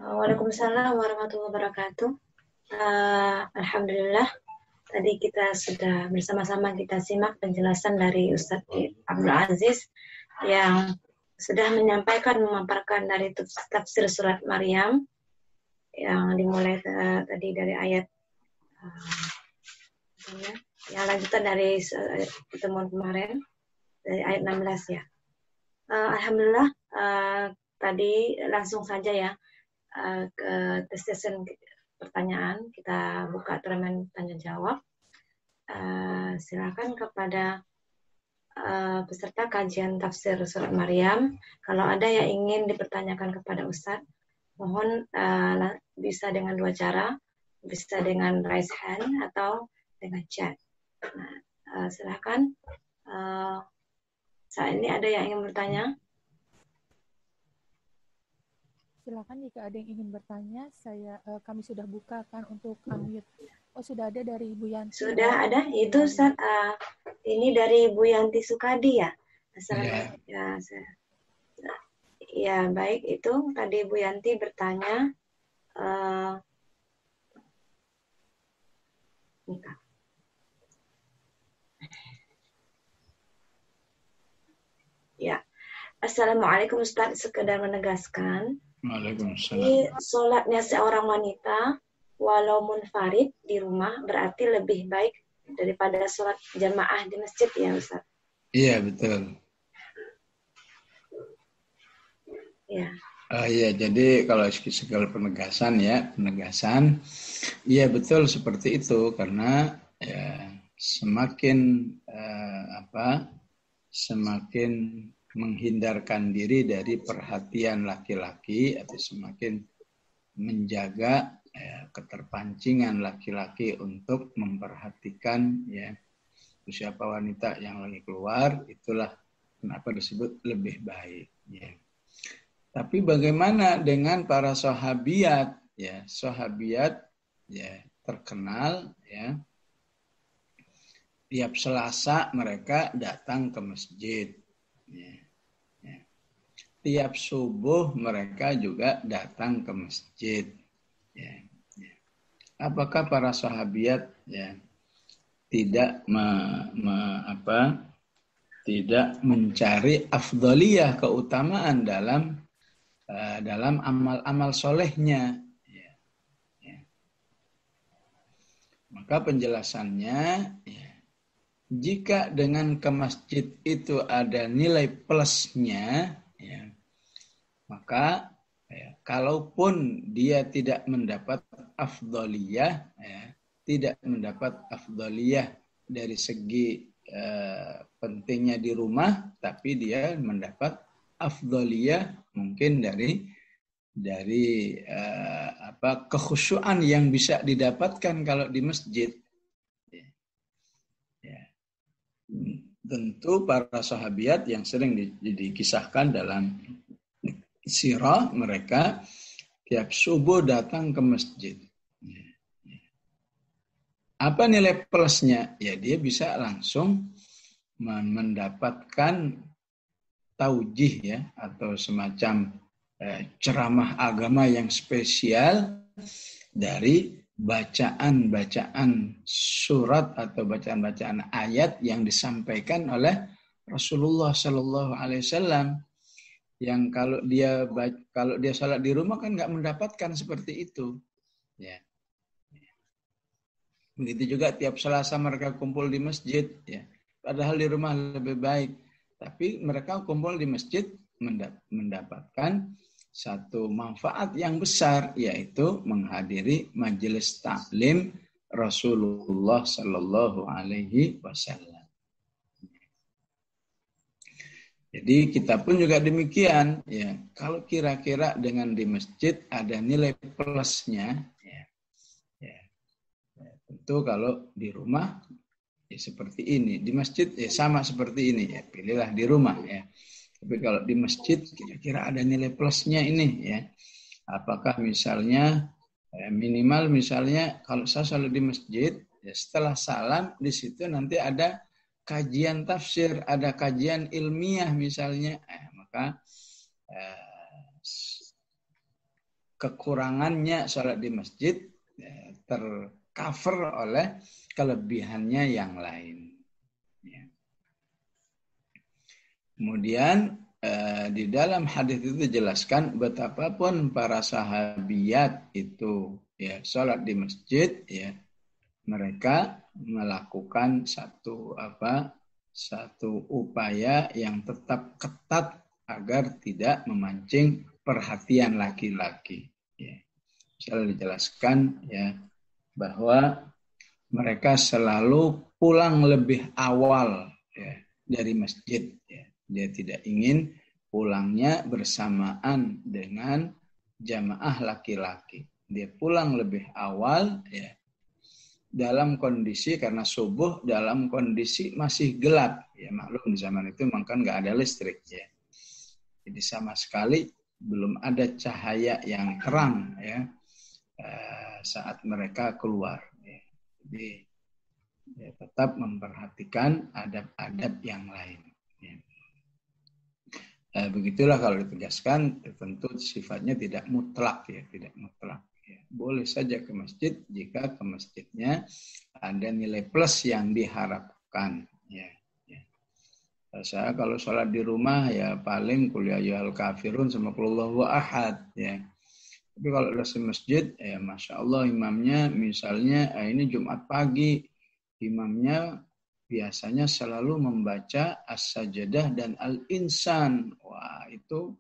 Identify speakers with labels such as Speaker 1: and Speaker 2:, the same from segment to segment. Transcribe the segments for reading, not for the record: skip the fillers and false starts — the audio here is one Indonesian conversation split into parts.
Speaker 1: Waalaikumsalam warahmatullahi wabarakatuh. Alhamdulillah, tadi kita sudah bersama-sama kita simak penjelasan dari Ustadz Abdul Aziz yang sudah memaparkan dari tafsir surat Maryam yang dimulai tadi dari ayat yang lanjutan dari pertemuan kemarin dari ayat 16 ya. Alhamdulillah, tadi langsung saja ya ke session pertanyaan, kita buka turnamen tanya jawab. Silakan kepada peserta kajian tafsir surat Maryam, kalau ada yang ingin dipertanyakan kepada Ustadz, mohon bisa dengan dua cara, bisa dengan raise hand atau dengan chat. Nah, silakan. Saat ini ada yang ingin bertanya?
Speaker 2: Silakan jika ada yang ingin bertanya, kami sudah bukakan untuk unmute. Oh, sudah ada dari Ibu Yanti.
Speaker 1: Sudah ada, itu ini dari Bu Yanti Sukadi ya. Ya, baik, itu tadi Bu Yanti bertanya. Ya, Assalamualaikum Ustaz, sekedar menegaskan.
Speaker 3: Waalaikumsalam.
Speaker 1: Ini sholatnya seorang wanita walau munfarid di rumah berarti lebih baik daripada sholat jamaah di masjid ya Ustaz?
Speaker 3: Iya, betul.
Speaker 1: Ya.
Speaker 3: Iya, jadi kalau segala penegasan, iya betul seperti itu karena ya semakin semakin menghindarkan diri dari perhatian laki-laki atau semakin menjaga keterpancingan laki-laki untuk memperhatikan siapa wanita yang lagi keluar, itulah kenapa disebut lebih baik. Ya. Tapi bagaimana dengan para sahabiat? Ya, sahabiat terkenal tiap Selasa mereka datang ke masjid. Tiap subuh mereka juga datang ke masjid. Apakah para sahabiat tidak tidak mencari afdaliyah, keutamaan dalam amal-amal solehnya? Maka penjelasannya, jika dengan ke masjid itu ada nilai plusnya, maka kalaupun dia tidak mendapat afdaliyah, tidak mendapat afdaliyah dari segi pentingnya di rumah, tapi dia mendapat afdaliyah mungkin dari kekhusyuan yang bisa didapatkan kalau di masjid. Tentu para sahabiat yang sering dikisahkan dalam sirah, mereka tiap subuh datang ke masjid. Apa nilai plusnya? Ya, dia bisa langsung mendapatkan taujih atau semacam ceramah agama yang spesial dari bacaan-bacaan surat atau bacaan-bacaan ayat yang disampaikan oleh Rasulullah Sallallahu Alaihi Wasallam. Yang kalau dia salat di rumah kan nggak mendapatkan seperti itu. Ya. Begitu juga tiap Selasa mereka kumpul di masjid. Ya. Padahal di rumah lebih baik. Tapi mereka kumpul di masjid mendapatkan satu manfaat yang besar, yaitu menghadiri majelis taklim Rasulullah Sallallahu Alaihi Wasallam. Jadi kita pun juga demikian, kalau kira-kira dengan di masjid ada nilai plusnya, tentu kalau di rumah seperti ini, di masjid sama seperti ini, pilihlah di rumah Tapi kalau di masjid kira-kira ada nilai plusnya ini Apakah misalnya minimal misalnya kalau saya selalu di masjid, setelah salam di situ nanti ada kajian tafsir, ada kajian ilmiah misalnya, maka kekurangannya sholat di masjid tercover oleh kelebihannya yang lain. Ya. Kemudian di dalam hadis itu dijelaskan betapapun para sahabiat itu ya sholat di masjid, ya mereka melakukan satu upaya yang tetap ketat agar tidak memancing perhatian laki-laki. Ya. Selalu dijelaskan ya bahwa mereka selalu pulang lebih awal ya, dari masjid. Ya. Dia tidak ingin pulangnya bersamaan dengan jamaah laki-laki. Dia pulang lebih awal ya, dalam kondisi karena subuh dalam kondisi masih gelap. Ya, maklum di zaman itu memang kan nggak ada listrik ya. Jadi sama sekali belum ada cahaya yang terang ya saat mereka keluar. Ya. Jadi ya, tetap memperhatikan adab-adab yang lain. Ya. Begitulah kalau ditegaskan, tentu sifatnya tidak mutlak ya, tidak mutlak. Ya. Boleh saja ke masjid jika ke masjidnya ada nilai plus yang diharapkan. Ya. Saya kalau sholat di rumah ya paling qul ya ayyuhal kafirun sama qul huwallahu ahad ya. Tapi kalau udah di masjid ya Masya Allah imamnya misalnya ini Jumat pagi imamnya biasanya selalu membaca as-sajadah dan al-insan. Wah itu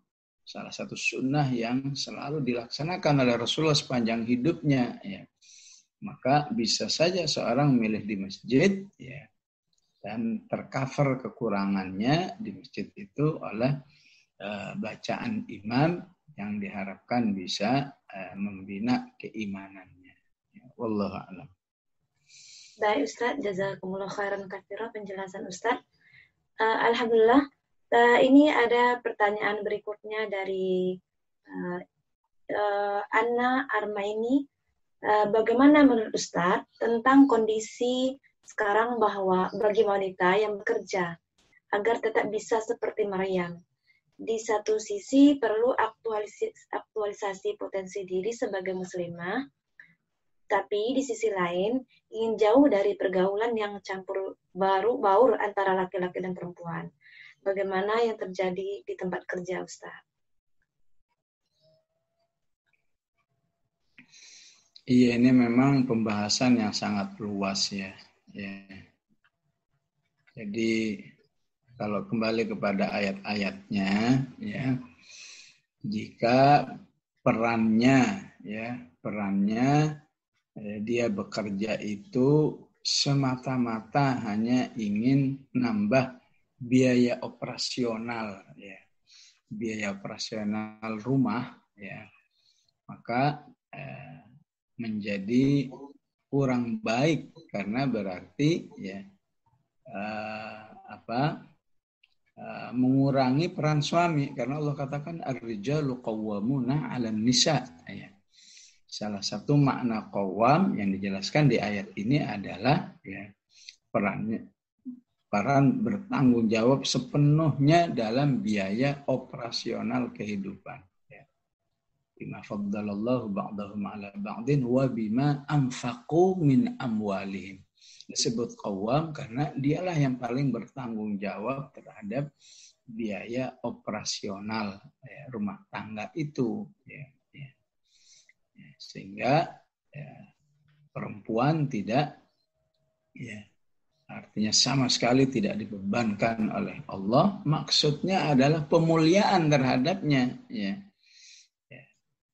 Speaker 3: salah satu sunnah yang selalu dilaksanakan oleh Rasulullah sepanjang hidupnya ya. Maka bisa saja seorang memilih di masjid ya. Dan tercover kekurangannya di masjid itu oleh bacaan imam yang diharapkan bisa membina keimanannya. Ya, wallahu a'lam.
Speaker 1: Baik Ustaz, jazakumullah khairan katsira penjelasan Ustaz. Alhamdulillah. Ini ada pertanyaan berikutnya dari Anna Armaini. Bagaimana menurut Ustaz tentang kondisi sekarang bahwa bagi wanita yang bekerja agar tetap bisa seperti Maryam, di satu sisi perlu aktualisasi potensi diri sebagai muslimah, tapi di sisi lain ingin jauh dari pergaulan yang campur baur antara laki-laki dan perempuan. Bagaimana yang terjadi di tempat kerja Ustaz?
Speaker 3: Iya, ini memang pembahasan yang sangat luas ya. Ya. Jadi kalau kembali kepada ayat-ayatnya ya, jika perannya dia bekerja itu semata-mata hanya ingin nambah biaya operasional ya, biaya operasional rumah ya, maka menjadi kurang baik karena berarti ya mengurangi peran suami karena Allah katakan ar-rijalu qawwamuna 'alan nisa ya. Salah satu makna qawwam yang dijelaskan di ayat ini adalah ya peran bertanggung jawab sepenuhnya dalam biaya operasional kehidupan. Bima faddalallahu ba'dahum 'ala ba'din wa bima anfaqu min amwalihim. Disebut qawwam karena dialah yang paling bertanggung jawab terhadap biaya operasional rumah tangga itu ya. Sehingga perempuan tidak artinya sama sekali tidak dibebankan oleh Allah, maksudnya adalah pemuliaan terhadapnya ya.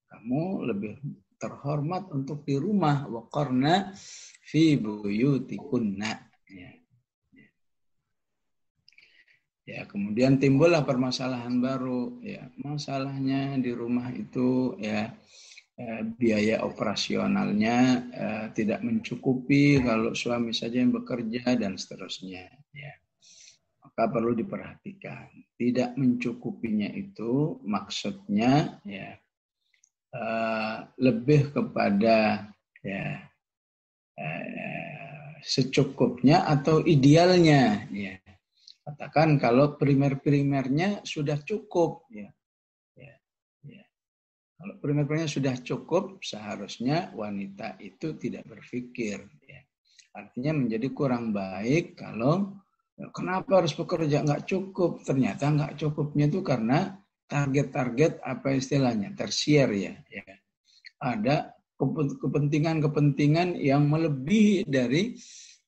Speaker 3: Kamu lebih terhormat untuk di rumah, waqarna fi buyutikunna ya. Kemudian timbullah permasalahan baru ya, masalahnya di rumah itu ya biaya operasionalnya tidak mencukupi kalau suami saja yang bekerja dan seterusnya ya. Maka perlu diperhatikan, tidak mencukupinya itu maksudnya ya lebih kepada secukupnya atau idealnya ya. Katakan kalau primernya sudah cukup ya. Kalau primer-primernya sudah cukup, seharusnya wanita itu tidak berpikir. Ya. Artinya menjadi kurang baik kalau kenapa harus bekerja nggak cukup. Ternyata nggak cukupnya itu karena target-target apa istilahnya tersier ya. Ada kepentingan-kepentingan yang melebihi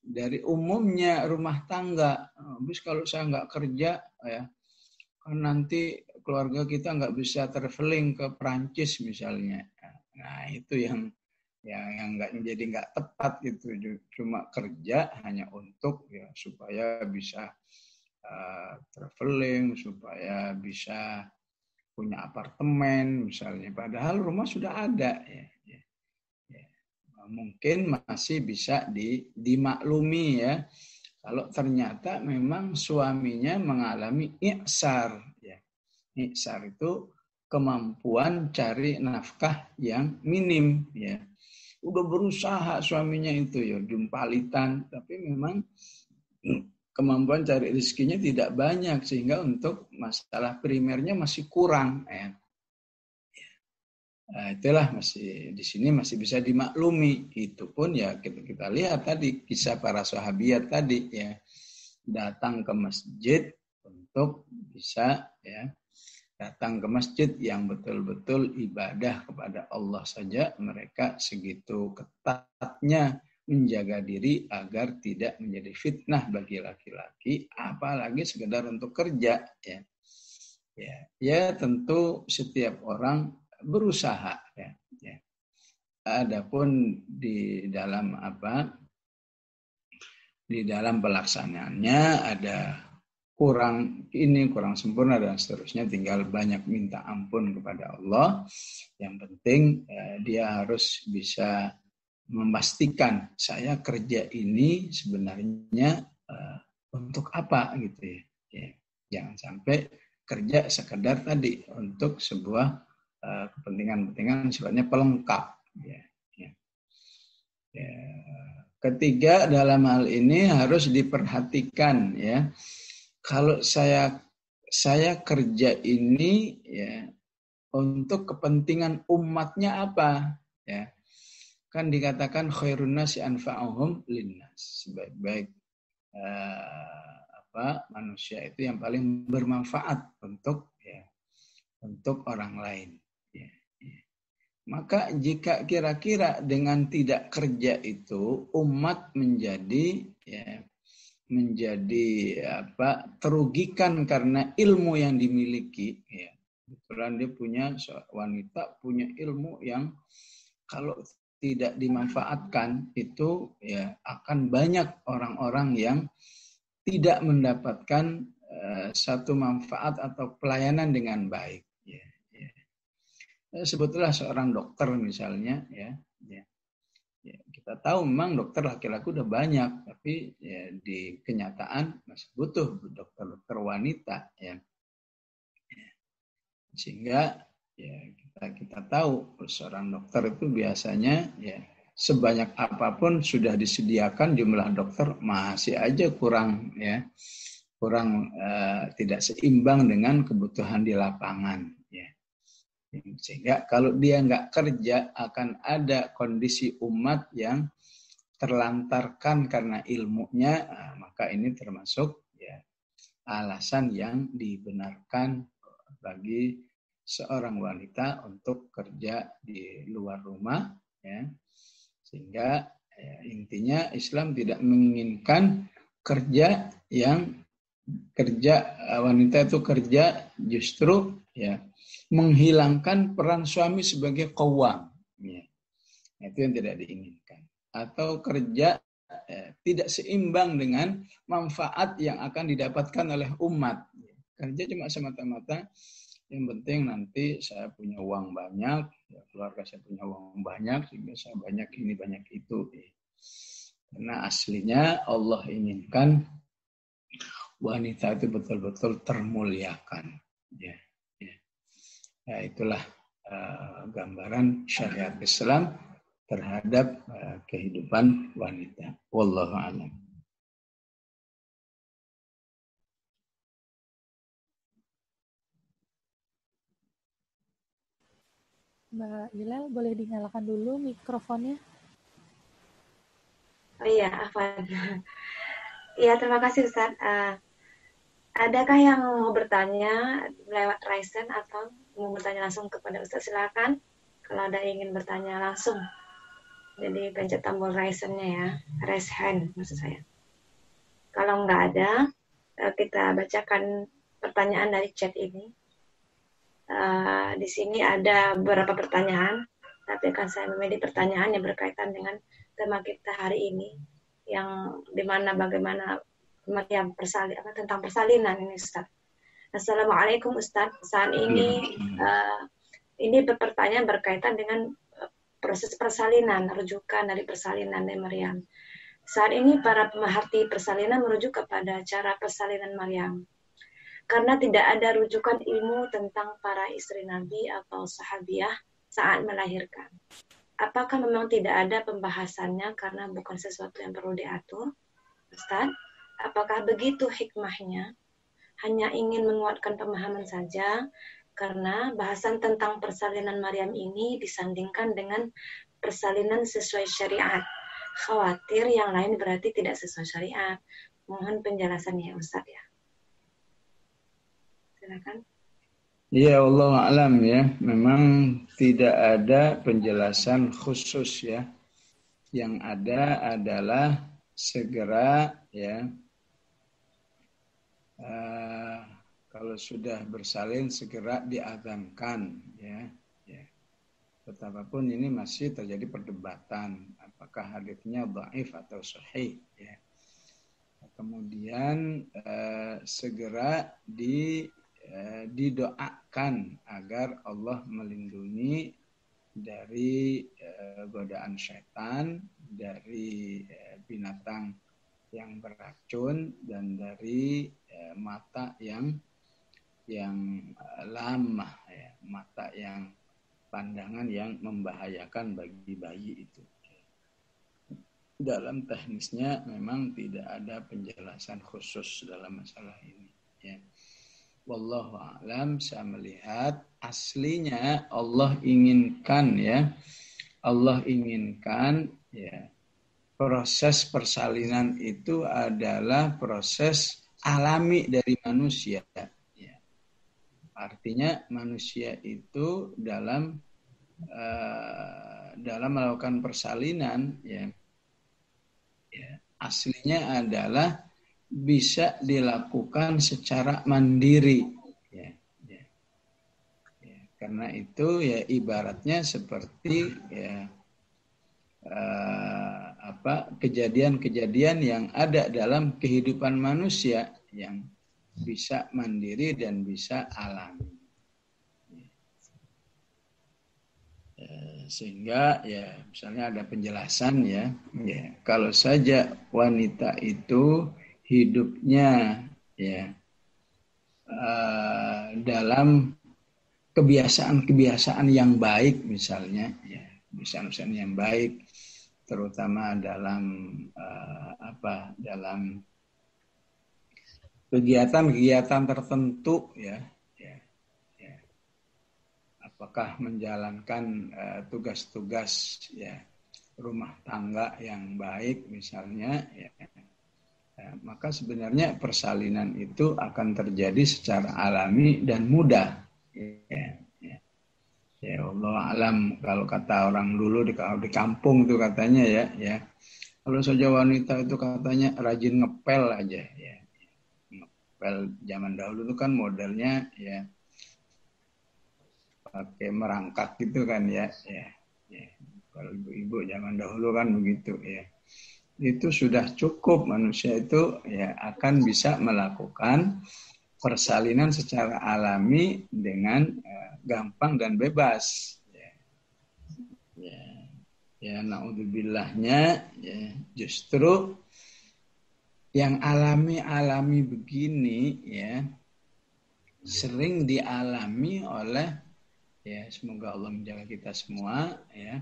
Speaker 3: dari umumnya rumah tangga. Habis kalau saya nggak kerja ya kan nanti keluarga kita nggak bisa traveling ke Perancis misalnya. Nah itu yang nggak tepat gitu. Cuma kerja hanya untuk ya supaya bisa traveling, supaya bisa punya apartemen misalnya. Padahal rumah sudah ada ya. Mungkin masih bisa dimaklumi ya. Kalau ternyata memang suaminya mengalami i'sar ya. I'sar itu kemampuan cari nafkah yang minim ya. Udah berusaha suaminya itu ya jumpalitan, tapi memang kemampuan cari rezekinya tidak banyak sehingga untuk masalah primernya masih kurang ya. Nah, itulah masih di sini masih bisa dimaklumi. Itu pun ya kita lihat tadi kisah para sahabiat tadi ya datang ke masjid untuk bisa ya datang ke masjid yang betul-betul ibadah kepada Allah saja mereka segitu ketatnya menjaga diri agar tidak menjadi fitnah bagi laki-laki apalagi sekedar untuk kerja ya. Ya tentu setiap orang berusaha ya. Adapun di dalam pelaksanaannya ada kurang sempurna dan seterusnya tinggal banyak minta ampun kepada Allah. Yang penting dia harus bisa memastikan saya kerja ini sebenarnya untuk apa gitu ya. Jangan sampai kerja sekedar tadi untuk sebuah kepentingan sifatnya pelengkap. Ya. Ketiga dalam hal ini harus diperhatikan ya. Kalau saya kerja ini ya untuk kepentingan umatnya apa ya. Kan dikatakan khairun nasi anfa'uhum linnas. Sebaik-baik manusia itu yang paling bermanfaat untuk orang lain. Maka jika kira-kira dengan tidak kerja itu umat menjadi terugikan karena ilmu yang dimiliki ya. Kebetulan dia wanita punya ilmu yang kalau tidak dimanfaatkan itu ya akan banyak orang-orang yang tidak mendapatkan satu manfaat atau pelayanan dengan baik. Sebetulnya seorang dokter misalnya ya, kita tahu memang dokter laki-laki udah banyak, tapi ya, di kenyataan masih butuh dokter-dokter wanita ya. Sehingga ya kita tahu seorang dokter itu biasanya ya sebanyak apapun sudah disediakan jumlah dokter masih aja kurang tidak seimbang dengan kebutuhan di lapangan. Sehingga kalau dia nggak kerja akan ada kondisi umat yang terlantarkan karena ilmunya, maka ini termasuk ya alasan yang dibenarkan bagi seorang wanita untuk kerja di luar rumah, ya. Sehingga intinya Islam tidak menginginkan wanita itu kerja justru ya menghilangkan peran suami sebagai qawwam. Ya. Itu yang tidak diinginkan. Atau kerja tidak seimbang dengan manfaat yang akan didapatkan oleh umat. Kerja cuma semata-mata yang penting nanti saya punya uang banyak, keluarga saya punya uang banyak, sehingga saya banyak ini, banyak itu. Karena aslinya Allah inginkan wanita itu betul-betul termuliakan. Ya, itulah gambaran syariat Islam terhadap kehidupan wanita. Wallahu a'lam.
Speaker 2: Mbak Hilal, boleh dinyalakan dulu mikrofonnya?
Speaker 1: Oh iya, Afwan. Iya, terima kasih Ustaz. Adakah yang mau bertanya lewat Raisen atau mau bertanya langsung kepada Ustaz? Silakan. Kalau ada yang ingin bertanya langsung. Jadi pencet tombol Raisen-nya ya. Raise hand maksud saya. Kalau nggak ada, kita bacakan pertanyaan dari chat ini. Di sini ada beberapa pertanyaan, tapi akan saya memilih pertanyaan yang berkaitan dengan tema kita hari ini, yang dimana bagaimana Maryam tentang persalinan ini, Ustaz. Assalamualaikum Ustaz. Saat ini pertanyaan berkaitan dengan proses persalinan, rujukan dari persalinan dari Maryam. Saat ini para pemerhati persalinan merujuk kepada cara persalinan Maryam. Karena tidak ada rujukan ilmu tentang para istri Nabi atau sahabiah saat melahirkan. Apakah memang tidak ada pembahasannya karena bukan sesuatu yang perlu diatur? Ustaz, apakah begitu hikmahnya? Hanya ingin menguatkan pemahaman saja, karena bahasan tentang persalinan Maryam ini disandingkan dengan persalinan sesuai syariat. Khawatir yang lain berarti tidak sesuai syariat. Mohon penjelasannya Ustaz ya. Silakan.
Speaker 3: Iya, Allah alam ya. Memang tidak ada penjelasan khusus ya. Yang ada adalah segera ya. Kalau sudah bersalin segera diadzankan ya. Betapapun ini masih terjadi perdebatan apakah haditsnya dhaif atau sahih ya. Kemudian segera didoakan agar Allah melindungi dari godaan syaitan, dari binatang yang beracun, dan dari mata yang lamah ya, mata yang pandangan yang membahayakan bagi bayi itu. Dalam teknisnya memang tidak ada penjelasan khusus dalam masalah ini ya. Wallahu a'lam, saya melihat aslinya Allah inginkan ya. Allah inginkan ya, proses persalinan itu adalah proses alami dari manusia ya. Artinya manusia itu dalam melakukan persalinan ya, aslinya adalah bisa dilakukan secara mandiri ya. Karena itu ya ibaratnya seperti ya kejadian-kejadian yang ada dalam kehidupan manusia yang bisa mandiri dan bisa alami. Sehingga ya misalnya ada penjelasan ya, kalau saja wanita itu hidupnya ya dalam kebiasaan yang baik misalnya ya, kebiasaan yang baik terutama dalam dalam kegiatan-kegiatan tertentu ya. Apakah menjalankan tugas-tugas ya rumah tangga yang baik misalnya ya, maka sebenarnya persalinan itu akan terjadi secara alami dan mudah ya Allah alam. Kalau kata orang dulu di kampung tuh katanya ya kalau saja wanita itu katanya rajin ngepel aja ya. Ngepel zaman dahulu itu kan modelnya ya pakai merangkak gitu kan ya. Kalau ibu-ibu zaman dahulu kan begitu ya. Itu sudah cukup, manusia itu ya akan bisa melakukan persalinan secara alami dengan gampang dan bebas. Ya naudzubillah-nya ya, justru yang alami begini ya sering dialami oleh ya, semoga Allah menjaga kita semua ya.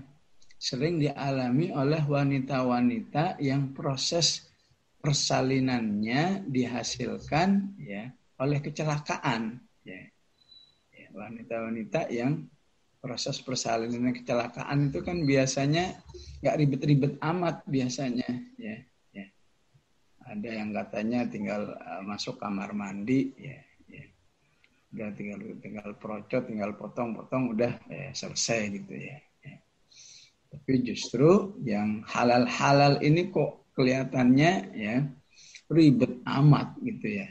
Speaker 3: Sering dialami oleh wanita-wanita yang proses persalinannya dihasilkan ya oleh kecelakaan ya. Wanita-wanita yang proses persalinan kecelakaan itu kan biasanya nggak ribet-ribet amat biasanya, ya. Ada yang katanya tinggal masuk kamar mandi, ya. Udah tinggal procot, tinggal potong-potong, udah selesai gitu ya. Tapi justru yang halal-halal ini kok kelihatannya ya ribet amat gitu ya.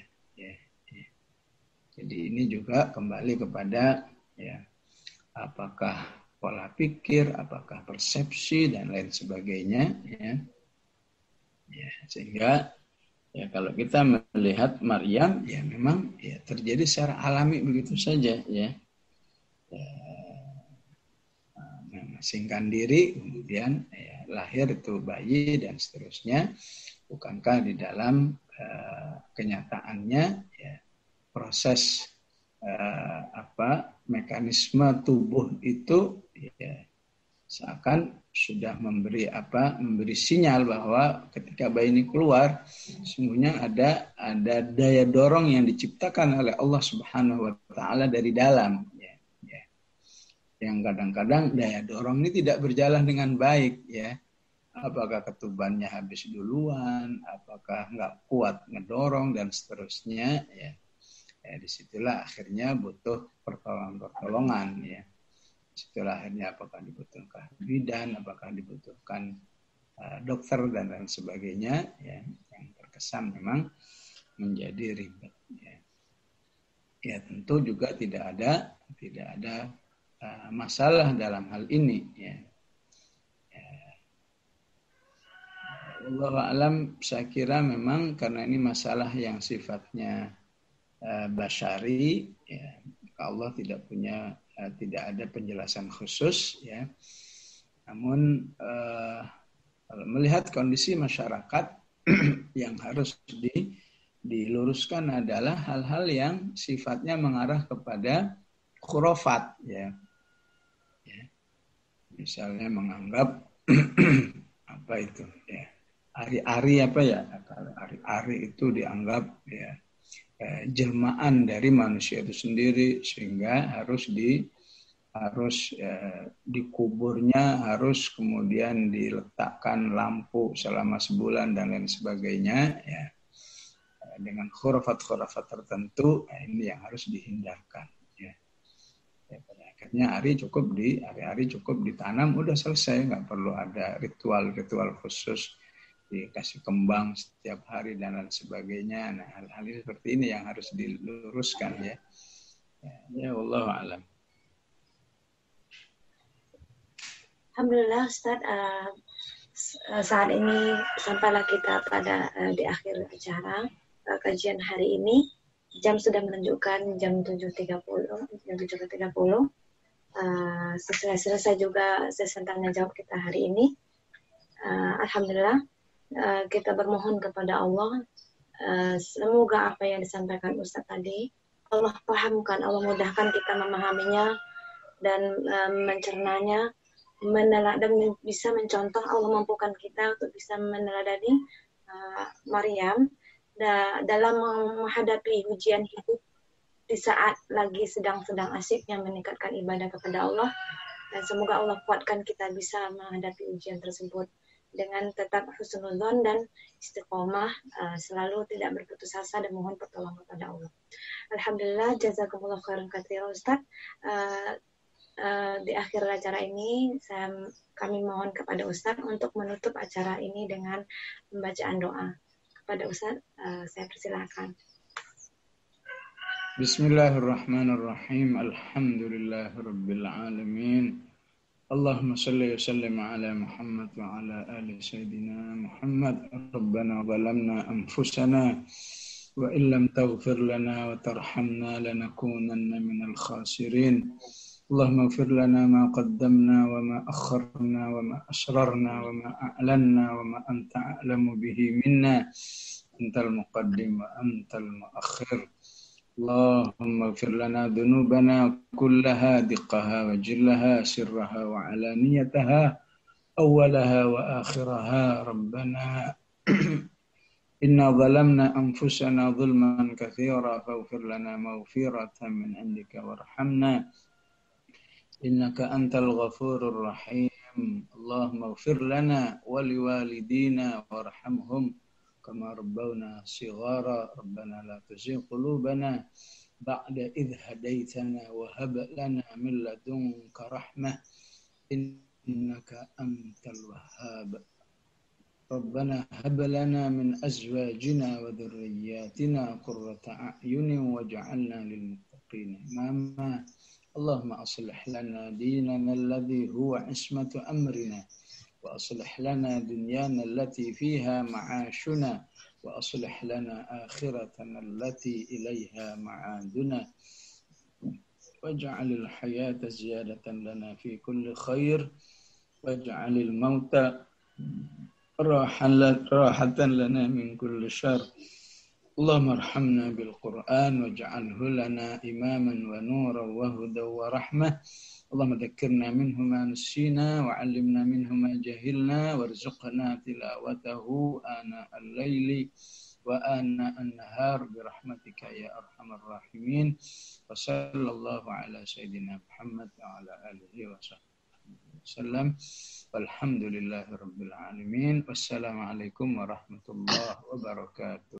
Speaker 3: Jadi ini juga kembali kepada ya apakah pola pikir, apakah persepsi dan lain sebagainya ya. Sehingga ya kalau kita melihat Maryam ya memang ya terjadi secara alami begitu saja ya. Mengasingkan diri kemudian ya, lahir itu bayi dan seterusnya. Bukankah di dalam kenyataannya ya proses mekanisme tubuh itu ya seakan sudah memberi sinyal bahwa ketika bayi ini keluar sesungguhnya ada daya dorong yang diciptakan oleh Allah Subhanahu wa taala dari dalam ya. Yang kadang-kadang daya dorong ini tidak berjalan dengan baik ya. Apakah ketubannya habis duluan, apakah nggak kuat ngedorong dan seterusnya ya. Disitulah akhirnya butuh pertolongan ya. Disitulah akhirnya apakah dibutuhkan bidan, apakah dibutuhkan dokter dan lain sebagainya ya. Yang terkesan memang menjadi ribet ya. Ya tentu juga tidak ada masalah dalam hal ini ya. Wallahu a'lam, saya kira memang karena ini masalah yang sifatnya basyari ya, Allah tidak ada penjelasan khusus ya. Namun kalau melihat kondisi masyarakat yang harus diluruskan adalah hal-hal yang sifatnya mengarah kepada khurafat ya. Misalnya menganggap apa itu ya, ari-ari apa ya, kalau ari-ari itu dianggap ya jelmaan dari manusia itu sendiri sehingga harus dikuburnya harus kemudian diletakkan lampu selama sebulan dan lain sebagainya ya. Dengan khurafat-khurafat tertentu ini yang harus dihindarkan ya. Akhirnya ari cukup ditanam udah selesai, nggak perlu ada ritual khusus dikasih kembang setiap hari dan lain sebagainya. Nah hal-hal ini seperti ini yang harus diluruskan ya. Ya wallahu a'lam.
Speaker 1: Alhamdulillah Ustaz, saat ini sampailah kita pada di akhir acara kajian hari ini. Jam sudah menunjukkan jam 7.30. Selesai juga sesi tanya jawab kita hari ini. Alhamdulillah kita bermohon kepada Allah semoga apa yang disampaikan Ustaz tadi Allah pahamkan, Allah mudahkan kita memahaminya dan mencernanya, dan bisa mencontoh. Allah mampukan kita untuk bisa meneladani Maryam dalam menghadapi ujian hidup di saat lagi sedang-sedang asyiknya meningkatkan ibadah kepada Allah, dan semoga Allah kuatkan kita bisa menghadapi ujian tersebut dengan tetap husnudzon dan istiqomah, selalu tidak berputus asa dan mohon pertolongan kepada Allah. Alhamdulillah, jazakumullah khairan katsiran Ustaz. Di akhir acara ini kami mohon kepada Ustaz untuk menutup acara ini dengan pembacaan doa. Kepada Ustaz, saya persilakan.
Speaker 3: Bismillahirrahmanirrahim. Alhamdulillahirabbil alamin. Allahumma salli wa sallim ala Muhammad wa ala ali sayyidina Muhammad. Rabbana zalamna anfusana wa illam taghfir lana wa tarhamna lanakunanna minal khasirin. Allahumma ighfir lana ma qaddamna wa ma akharna wa ma asrarna wa ma a'lanna wa ma anta a'lamu bihi minna. Antal muqaddim wa antal muakhir. Allahumma ighfir lana dhunubana kullaha diqqaha wa jillaha sirraha wa alaniyataha awwalaha wa akhiraha. Rabbana inna zalamna anfusana zulman katsira faghfir lana maghfiratan min indika warhamna إنك أنت الغفور الرحيم. اللهم اغفر لنا ولوالدينا وارحمهم كما ربونا صغارا. ربنا لا تزغ قلوبنا بعد إذ هديتنا وهب لنا من لدنك رحمة إنك أنت الوهاب. ربنا هب لنا من أزواجنا وذرياتنا قرة أعين واجعلنا للمتقين إماما. اللهم أصلح لنا ديننا الذي هو عصمة أمرنا، وأصلح لنا دنيانا التي فيها معاشنا، وأصلح لنا آخرتنا التي إليها معادنا، واجعل الحياة زيادة لنا في كل خير، واجعل الموت راحة لنا من كل شر. اللهم ارحمنا بالقرآن واجعله لنا إماما ونورا وهدى ورحمة. اللهم ذكرنا منه ما نسينا وعلمنا منه ما جهلنا وارزقنا تلاوته آناء الليل وآناء النهار برحمتك يا أرحم الراحمين. وصلى الله على سيدنا محمد وعلى آله وصحبه وسلم والحمد لله رب العالمين. والسلام عليكم ورحمة الله وبركاته.